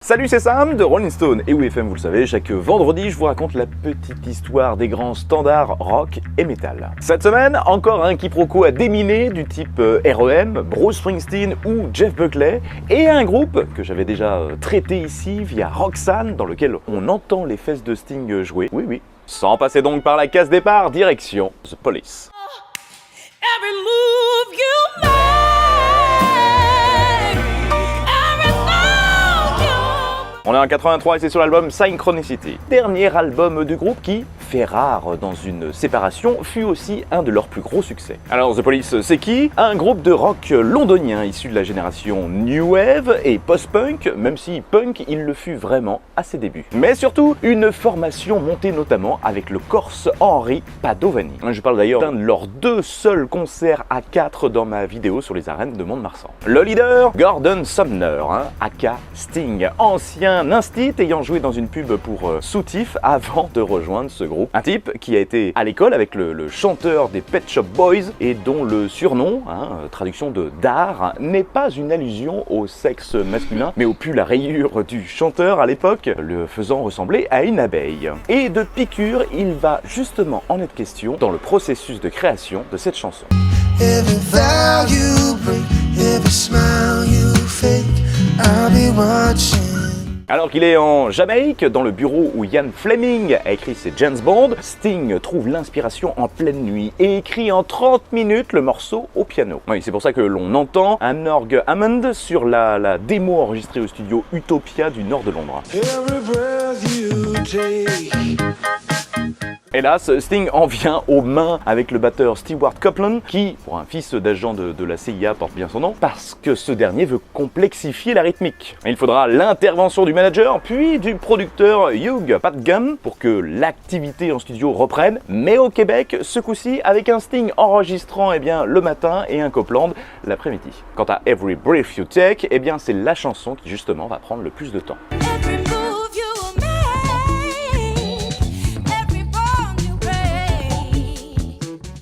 Salut, c'est Sam de Rolling Stone et WFM, vous le savez, chaque vendredi je vous raconte la petite histoire des grands standards rock et metal. Cette semaine, encore un quiproquo à déminer du type R.E.M., Bruce Springsteen ou Jeff Buckley, et un groupe que j'avais déjà traité ici via Roxanne, dans lequel on entend les fesses de Sting jouer. Oui. Sans passer donc par la case départ, direction The Police. Every move you make. On est en 83 et c'est sur l'album Synchronicity. Dernier album du groupe qui, fait rare dans une séparation, fut aussi un de leurs plus gros succès. Alors The Police, c'est qui? Un groupe de rock londonien issu de la génération New Wave et post-punk, même si punk il le fut vraiment à ses débuts. Mais surtout, une formation montée notamment avec le Corse Henry Padovani. Je parle d'ailleurs d'un de leurs deux seuls concerts à 4 dans ma vidéo sur les arènes de Mont-de-Marsan. Le leader, Gordon Sumner, aka Sting, ancien instit ayant joué dans une pub pour Soutif avant de rejoindre ce groupe. Un type qui a été à l'école avec le chanteur des Pet Shop Boys et dont le surnom, traduction de Dar, n'est pas une allusion au sexe masculin, mais au pull à rayures du chanteur à l'époque, le faisant ressembler à une abeille. Et de piqûre, il va justement en être question dans le processus de création de cette chanson. Every vow you break, every smile you fake, I'll be watching. Alors qu'il est en Jamaïque, dans le bureau où Ian Fleming a écrit ses James Bond, Sting trouve l'inspiration en pleine nuit et écrit en 30 minutes le morceau au piano. Oui, c'est pour ça que l'on entend un orgue Hammond sur la démo enregistrée au studio Utopia du nord de Londres. Every breath you take. Hélas, Sting en vient aux mains avec le batteur Stewart Copeland, qui, pour un fils d'agent de la CIA, porte bien son nom, parce que ce dernier veut complexifier la rythmique. Il faudra l'intervention du manager, puis du producteur Hugh Padgham, pour que l'activité en studio reprenne, mais au Québec, ce coup-ci, avec un Sting enregistrant le matin et un Copeland l'après-midi. Quant à Every Breath You Take, c'est la chanson qui justement va prendre le plus de temps. Every move you make. Every bond you break.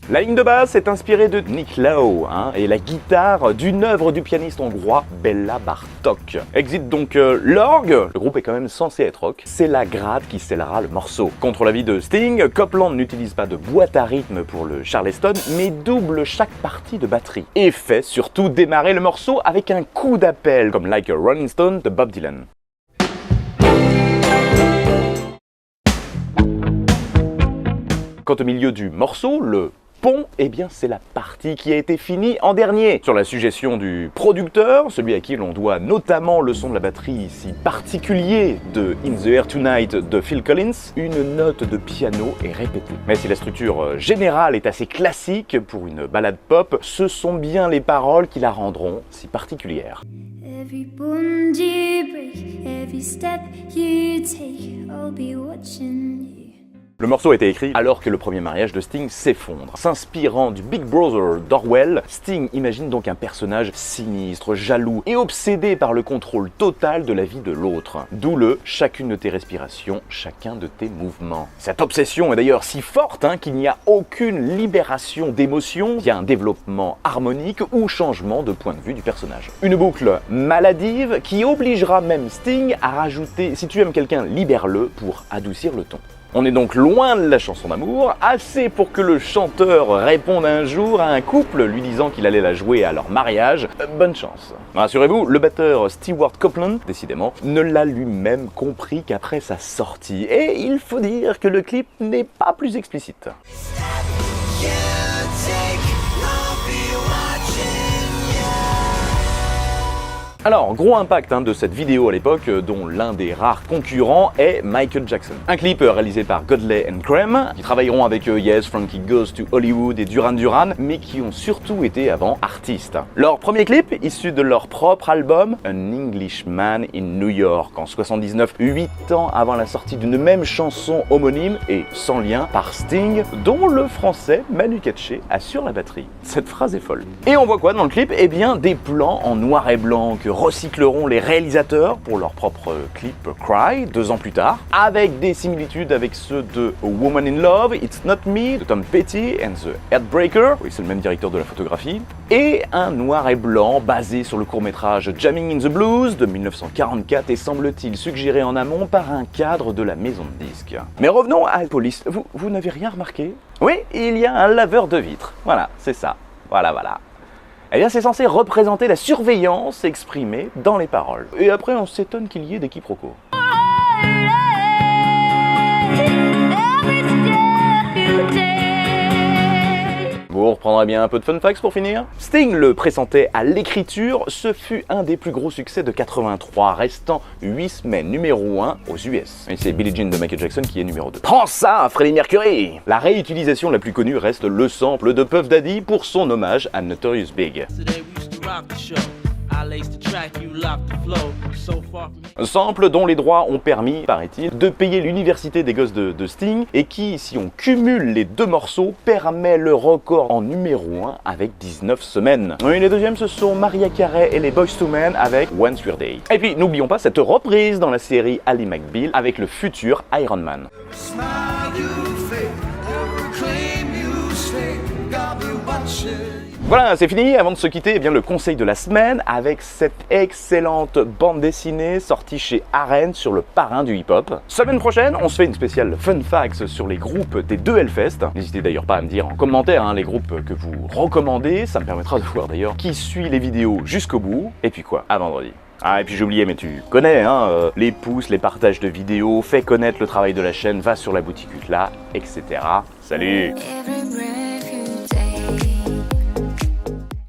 La ligne de basse est inspirée de Nick Lowe et la guitare d'une œuvre du pianiste hongrois Béla Bartók. Exit donc l'orgue, le groupe est quand même censé être rock, c'est la gratte qui scellera le morceau. Contre l'avis de Sting, Copeland n'utilise pas de boîte à rythme pour le Charleston, mais double chaque partie de batterie. Et fait surtout démarrer le morceau avec un coup d'appel, comme Like a Rolling Stone de Bob Dylan. Quant au milieu du morceau, le pont, c'est la partie qui a été finie en dernier. Sur la suggestion du producteur, celui à qui l'on doit notamment le son de la batterie si particulier de In the Air Tonight de Phil Collins, une note de piano est répétée. Mais si la structure générale est assez classique pour une ballade pop, ce sont bien les paroles qui la rendront si particulière. Every bond you break, every step you take, I'll be watching you. Le morceau a été écrit alors que le premier mariage de Sting s'effondre. S'inspirant du Big Brother d'Orwell, Sting imagine donc un personnage sinistre, jaloux et obsédé par le contrôle total de la vie de l'autre. D'où le « chacune de tes respirations, chacun de tes mouvements ». Cette obsession est d'ailleurs si forte qu'il n'y a aucune libération d'émotions via un développement harmonique ou changement de point de vue du personnage. Une boucle maladive qui obligera même Sting à rajouter « si tu aimes quelqu'un, libère-le » pour adoucir le ton. On est donc loin de la chanson d'amour, assez pour que le chanteur réponde un jour à un couple lui disant qu'il allait la jouer à leur mariage. Bonne chance. Rassurez-vous, le batteur Stewart Copeland, décidément, ne l'a lui-même compris qu'après sa sortie. Et il faut dire que le clip n'est pas plus explicite. You take, I'll be watching you. Alors, gros impact de cette vidéo à l'époque, dont l'un des rares concurrents est Michael Jackson. Un clip réalisé par Godley & Creme, qui travailleront avec Yes, Frankie Goes to Hollywood et Duran Duran, mais qui ont surtout été avant artistes. Leur premier clip, issu de leur propre album, An Englishman in New York, en 79, 8 ans avant la sortie d'une même chanson homonyme et sans lien par Sting, dont le français Manu Katché assure la batterie. Cette phrase est folle. Et on voit quoi dans le clip? Des plans en noir et blanc que recycleront les réalisateurs pour leur propre clip Cry 2 ans plus tard, avec des similitudes avec ceux de A Woman in Love, It's Not Me, de Tom Petty and the Heartbreaker, oui c'est le même directeur de la photographie, et un noir et blanc basé sur le court-métrage Jamming in the Blues de 1944 et semble-t-il suggéré en amont par un cadre de la maison de disques. Mais revenons à Police, vous n'avez rien remarqué? Oui, il y a un laveur de vitres, voilà, c'est ça, voilà. Eh bien c'est censé représenter la surveillance exprimée dans les paroles. Et après on s'étonne qu'il y ait des quiproquos. Vous reprendrez bien un peu de fun facts pour finir. Sting le pressentait à l'écriture, ce fut un des plus gros succès de 83, restant 8 semaines numéro 1 aux US. Et c'est Billie Jean de Michael Jackson qui est numéro 2. Prends ça, Freddie Mercury! La réutilisation la plus connue reste le sample de Puff Daddy pour son hommage à Notorious Big. Sample dont les droits ont permis, paraît-il, de payer l'université des gosses de Sting et qui, si on cumule les deux morceaux, permet le record en numéro 1 avec 19 semaines. Oui, les deuxièmes, ce sont Mariah Carey et les Boyz II Men avec Once We're Day. Et puis, n'oublions pas cette reprise dans la série Ally McBeal avec le futur Iron Man. Voilà, c'est fini. Avant de se quitter, eh bien, le conseil de la semaine avec cette excellente bande dessinée sortie chez Arène sur le parrain du hip-hop. Semaine prochaine, on se fait une spéciale Fun Facts sur les groupes des deux Hellfest. N'hésitez d'ailleurs pas à me dire en commentaire les groupes que vous recommandez. Ça me permettra de voir d'ailleurs qui suit les vidéos jusqu'au bout. Et puis quoi, à vendredi. Ah, et puis j'ai oublié, mais tu connais, les pouces, les partages de vidéos, fais connaître le travail de la chaîne, va sur la boutique UTLA, etc. Salut! Every breath